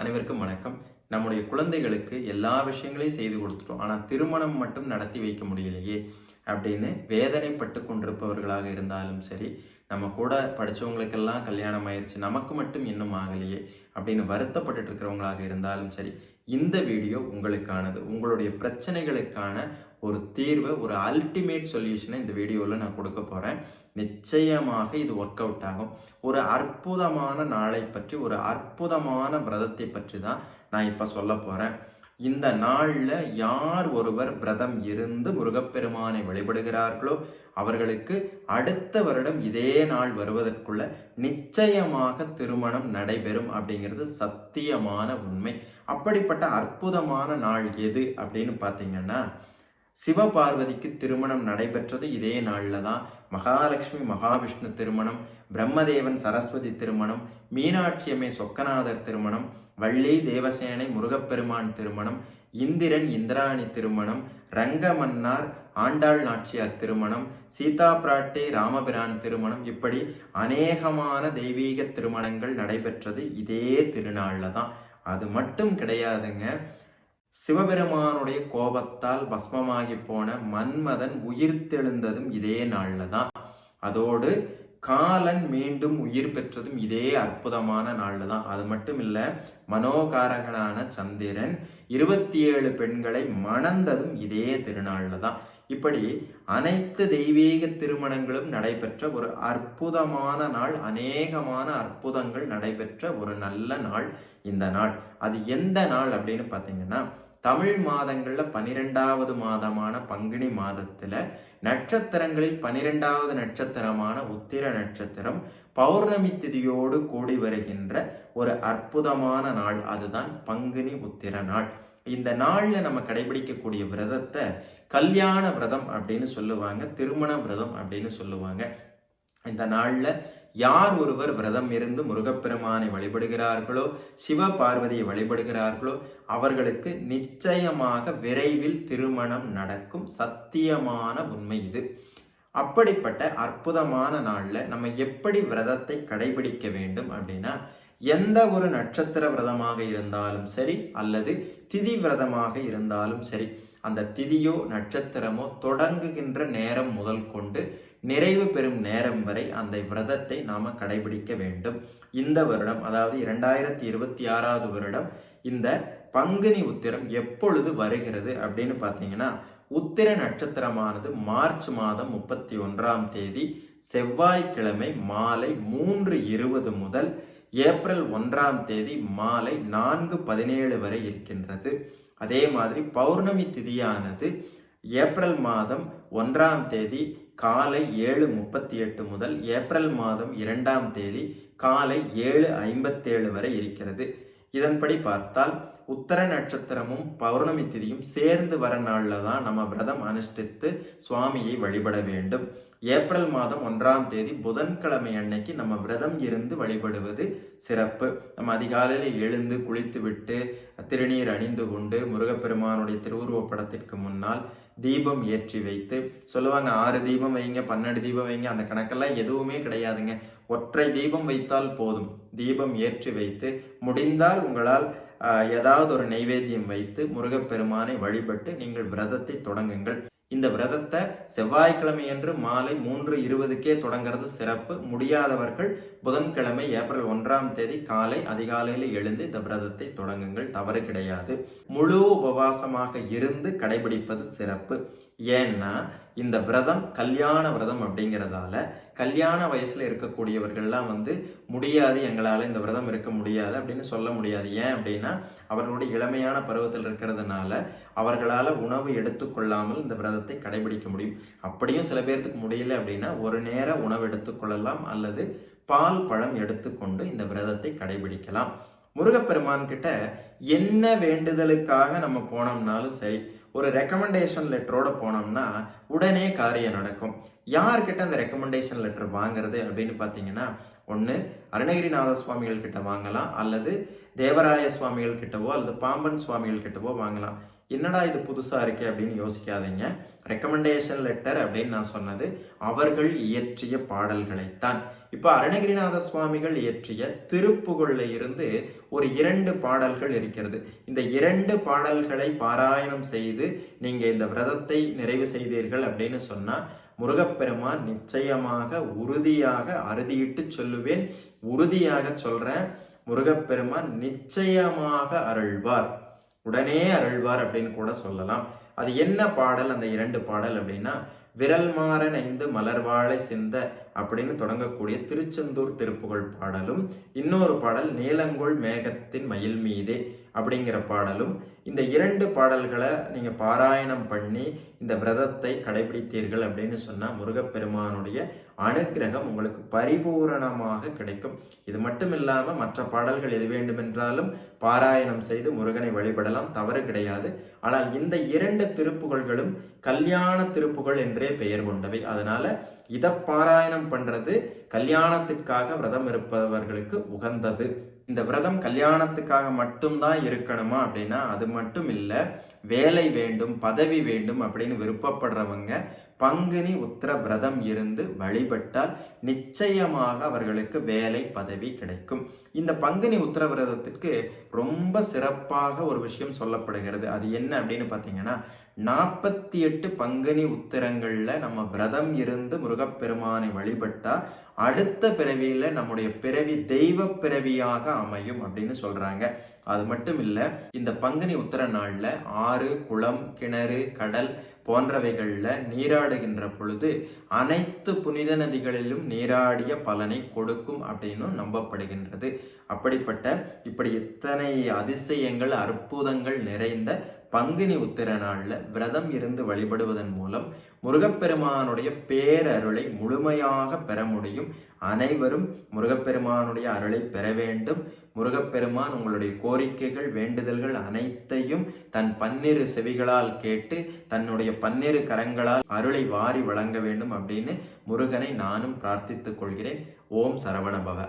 அனைவருக்கும் வணக்கம். நம்முடைய குழந்தைகளுக்கு எல்லா விஷயங்களையும் செய்து கொடுத்துட்டோம். ஆனால் திருமணம் மட்டும் நடத்தி வைக்க முடியலையே அப்படின்னு வேதனைப்பட்டு கொண்டிருப்பவர்களாக இருந்தாலும் சரி, நம்ம கூட படித்தவங்களுக்கெல்லாம் கல்யாணம் ஆயிடுச்சு, நமக்கு மட்டும் இன்னும் ஆகலையே அப்படின்னு வருத்தப்பட்டு இருக்கிறவங்களாக இருந்தாலும் சரி, இந்த வீடியோ உங்களுக்கானது. உங்களுடைய பிரச்சனைகளுக்கான ஒரு தீர்வை, ஒரு அல்டிமேட் சொல்யூஷனை இந்த வீடியோவில் நான் கொடுக்க போகிறேன். நிச்சயமாக இது ஒர்க் அவுட் ஆகும். ஒரு அற்புதமான நாளை பற்றி, ஒரு அற்புதமான விரதத்தை பற்றி தான் நான் இப்போ சொல்ல போகிறேன். இந்த நாளில் யார் ஒருவர் விரதம் இருந்து முருகப்பெருமானை வழிபடுகிறார்களோ அவர்களுக்கு அடுத்த வருடம் இதே நாள் வருவதற்குள்ள நிச்சயமாக திருமணம் நடைபெறும் அப்படிங்கிறது சத்தியமான உண்மை. அப்படிப்பட்ட அற்புதமான நாள் எது அப்படின்னு பார்த்தீங்கன்னா, சிவபார்வதிக்கு திருமணம் நடைபெற்றது இதே நாளில் தான். மகாலட்சுமி மகாவிஷ்ணு திருமணம், பிரம்மதேவன் சரஸ்வதி திருமணம், மீனாட்சி அம்மை சொக்கநாதர் திருமணம், வள்ளி தேவசேனை முருகப்பெருமான் திருமணம், இந்திரன் இந்திராணி திருமணம், ரங்கமன்னார் ஆண்டாள் நாச்சியார் திருமணம், சீதா பிராட்டி ராமபிரான் திருமணம், இப்படி அநேகமான தெய்வீக திருமணங்கள் நடைபெற்றது இதே திருநாளில் தான். அது மட்டும் கிடையாதுங்க, சிவபெருமானுடைய கோபத்தால் பஸ்மமாகி போன மன்மதன் உயிர்த்தெழுந்ததும் இதே நாளில் தான். அதோடு காலன் மீண்டும் உயிர் பெற்றதும் இதே அற்புதமான நாளில் தான். அது மட்டும் இல்லை, மனோகாரகனான சந்திரன் 27 பெண்களை மணந்ததும் இதே திருநாளில் தான். இப்படி அனைத்து தெய்வீக திருமணங்களும் நடைபெற்ற ஒரு அற்புதமான நாள், அநேகமான அற்புதங்கள் நடைபெற்ற ஒரு நல்ல நாள் இந்த நாள். அது எந்த நாள் அப்படின்னு பார்த்தீங்கன்னா, தமிழ் மாதங்களில் 12வது மாதமான பங்குனி மாதத்தில் நட்சத்திரங்களில் 12வது நட்சத்திரமான உத்திர நட்சத்திரம் பௌர்ணமி திதியோடு கூடி வருகின்ற ஒரு அற்புதமான நாள். அதுதான் பங்குனி உத்திர நாள். இந்த நாளில் நம்ம கடைபிடிக்கக்கூடிய விரதத்தை கல்யாண விரதம் அப்படின்னு சொல்லுவாங்க, திருமண விரதம் அப்படின்னு சொல்லுவாங்க. இந்த நாளில் யார் ஒருவர் விரதம் இருந்து முருகப்பெருமானை வழிபடுகிறார்களோ, சிவ பார்வதியை வழிபடுகிறார்களோ அவர்களுக்கு நிச்சயமாக விரைவில் திருமணம் நடக்கும். சத்தியமான உண்மை இது. அப்படிப்பட்ட அற்புதமான நாளில் நம்ம எப்படி விரதத்தை கடைபிடிக்க வேண்டும் அப்படின்னா, எந்த ஒரு நட்சத்திர விரதமாக இருந்தாலும் சரி அல்லது திதி விரதமாக இருந்தாலும் சரி, அந்த திதியோ நட்சத்திரமோ தொடங்குகின்ற நேரம் முதல் கொண்டு நிறைவு பெறும் நேரம் வரை அந்த விரதத்தை நாம் கடைபிடிக்க வேண்டும். இந்த வருடம், அதாவது 2026வது வருடம், இந்த பங்குனி உத்திரம் எப்பொழுது வருகிறது அப்படின்னு பார்த்தீங்கன்னா, உத்திர நட்சத்திரமானது மார்ச் மாதம் 31ஆம் தேதி செவ்வாய்க்கிழமை மாலை 3:20 முதல் ஏப்ரல் 1ஆம் தேதி மாலை 4:17 வரை இருக்கின்றது. அதே மாதிரி பௌர்ணமி திதியானது ஏப்ரல் மாதம் 1ஆம் தேதி காலை 7:38 முதல் ஏப்ரல் மாதம் 2ஆம் தேதி காலை 7:57 வரை இருக்கிறது. இதன்படி பார்த்தால் உத்தர நட்சத்திரமும் பௌர்ணமி திதியும் சேர்ந்து வர நாளில் தான் நம்ம விரதம் அனுஷ்டித்து சுவாமியை வழிபட வேண்டும். ஏப்ரல் மாதம் 1ஆம் தேதி புதன்கிழமை அன்னைக்கு நம்ம விரதம் இருந்து வழிபடுவது சிறப்பு. நம்ம அதிகாலையில் எழுந்து குளித்து விட்டு திருநீர் அணிந்து கொண்டு முருகப்பெருமானுடைய திருவுருவ படத்திற்கு முன்னால் தீபம் ஏற்றி வைத்து, சொல்லுவாங்க 6 தீபம் வைங்க, 12 தீபம் வைங்க, அந்த கணக்கெல்லாம் எதுவுமே கிடையாதுங்க. ஒற்றை தீபம் வைத்தால் போதும். தீபம் ஏற்றி வைத்து முடிந்தால் உங்களால் ஏதாவது ஒரு நைவேத்தியம் வைத்து முருகப்பெருமானை வழிபட்டு நீங்கள் விரதத்தை தொடங்குங்கள். இந்த விரதத்தை செவ்வாய்க்கிழமை என்று மாலை 3:20க்கே தொடங்கிறது சிறப்பு. முடியாதவர்கள் புதன்கிழமை ஏப்ரல் 1ஆம் தேதி காலை அதிகாலையில் எழுந்து இந்த விரதத்தை தொடங்குங்கள், தவறு கிடையாது. முழு உபவாசமாக இருந்து கடைபிடிப்பது சிறப்பு. ஏன்னா இந்த விரதம் கல்யாண விரதம் அப்படிங்கிறதால கல்யாண வயசுல இருக்கக்கூடியவர்கள்லாம் முடியாது, எங்களால் இந்த விரதம் இருக்க முடியாது அப்படின்னு சொல்ல முடியாது. ஏன் அப்படின்னா, அவர்களுடைய இளமையான பருவத்தில் இருக்கிறதுனால அவர்களால் உணவு எடுத்துக்கொள்ளாமல் இந்த விரதத்தை கடைபிடிக்க முடியும். அப்படியும் சில பேர்த்துக்கு முடியல அப்படின்னா ஒரு நேர உணவு எடுத்துக்கொள்ளலாம் அல்லது பால் பழம் எடுத்துக்கொண்டு இந்த விரதத்தை கடைபிடிக்கலாம். முருகப்பெருமான் கிட்ட என்ன வேண்டுதலுக்காக நம்ம போனோம்னாலும் சரி, ஒரு ரெக்கமெண்டேஷன் லெட்டரோட போனோம்னா உடனே காரியம் நடக்கும். யார்கிட்ட அந்த ரெக்கமெண்டேஷன் லெட்டர் வாங்குறது அப்படின்னு பார்த்தீங்கன்னா, ஒன்று அருணகிரிநாத சுவாமிகள் கிட்ட வாங்கலாம், அல்லது தேவராய சுவாமிகள் கிட்டவோ அல்லது பாம்பன் சுவாமிகள் கிட்டவோ வாங்கலாம். என்னடா இது புதுசாக இருக்கே அப்படின்னு யோசிக்காதீங்க. ரெக்கமெண்டேஷன் லெட்டர் அப்படின்னு நான் சொன்னது அவர்கள் இயற்றிய பாடல்களைத்தான். இப்போ அருணகிரிநாத சுவாமிகள் இயற்றிய திருப்புகழ்ல இருந்து ஒரு 2 பாடல்கள் இருக்கிறது. இந்த 2 பாடல்களை பாராயணம் செய்து நீங்க இந்த விரதத்தை நிறைவு செய்தீர்கள் அப்படின்னு சொன்னா முருகப்பெருமான் நிச்சயமாக உறுதியாக அறுதியிட்டு சொல்லுவேன், உறுதியாக சொல்றேன், முருகப்பெருமான் நிச்சயமாக அருள்வார், உடனே அருள்வார் அப்படின்னு கூட சொல்லலாம். அது என்ன பாடல்? அந்த 2 பாடல் அப்படின்னா விரல் மாறன் 5 மலர்வாழை சிந்த அப்படின்னு தொடங்கக்கூடிய திருச்செந்தூர் திருப்புகழ் பாடலும், இன்னொரு பாடல் நீலங்கொள் மேகத்தின் மயில் மீதே அப்படிங்கிற பாடலும். இந்த 2 பாடல்களை நீங்கள் பாராயணம் பண்ணி இந்த விரதத்தை கடைபிடித்தீர்கள் அப்படின்னு சொன்னால் முருகப்பெருமானுடைய அனுக்கிரகம் உங்களுக்கு பரிபூரணமாக கிடைக்கும். இது மட்டும் இல்லாமல் மற்ற பாடல்கள் எது வேண்டுமென்றாலும் பாராயணம் செய்து முருகனை வழிபடலாம், தவறு கிடையாது. ஆனால் இந்த 2 திருப்புகழ்களும் கல்யாண திருப்புகழ் என்றே பெயர் கொண்டவை. அதனால இதை பாராயணம் பண்றது கல்யாணத்திற்காக விரதம் இருப்பவர்களுக்கு உகந்தது. இந்த விரதம் கல்யாணத்துக்காக மட்டும்தான் இருக்கணுமா அப்படின்னா அது மட்டும் இல்லை. வேலை வேண்டும், பதவி வேண்டும் அப்படின்னு விருப்பப்படுறவங்க பங்குனி உத்திர விரதம் இருந்து வழிபட்டால் நிச்சயமாக அவர்களுக்கு வேலை பதவி கிடைக்கும். இந்த பங்குனி உத்திர விரதத்திற்கு ரொம்ப சிறப்பாக ஒரு விஷயம் சொல்லப்படுகிறது. அது என்ன அப்படின்னு பார்த்தீங்கன்னா 48 பங்குனி உத்திரங்கள்ல நம்ம விரதம் இருந்து முருகப்பெருமானை வழிபட்டா அடுத்த பிறவியில நம்முடைய பிறவி தெய்வ பிறவியாக அமையும் அப்படின்னு சொல்றாங்க. அது மட்டும் இல்லை, இந்த பங்குனி உத்திர நாள்ல ஆறு, குளம், கிணறு, கடல் போன்றவைகள்ல நீராடுகின்ற பொழுது அனைத்து புனித நதிகளிலும் நீராடிய பலனை கொடுக்கும் அப்படின்னு நம்பப்படுகின்றது. அப்படிப்பட்ட இப்படி இத்தனை அதிசயங்கள் அற்புதங்கள் நிறைந்த பங்குனி உத்திர நாள்ல விரதம் இருந்து வழிபடுவதன் மூலம் முருகப்பெருமானுடைய பேரருளை முழுமையாக பெற முடியும். அனைவரும் முருகப்பெருமானுடைய அருளை பெற வேண்டும். முருகப்பெருமான் உங்களுடைய கோரிக்கைகள், வேண்டுதல்கள் அனைத்தையும் தன் 12 செவிகளால் கேட்டு தன்னுடைய 12 கரங்களால் அருளை வாரி வழங்க வேண்டும் அப்படின்னு முருகனை நானும் பிரார்த்தித்துக் கொள்கிறேன். ஓம் சரவணபவ.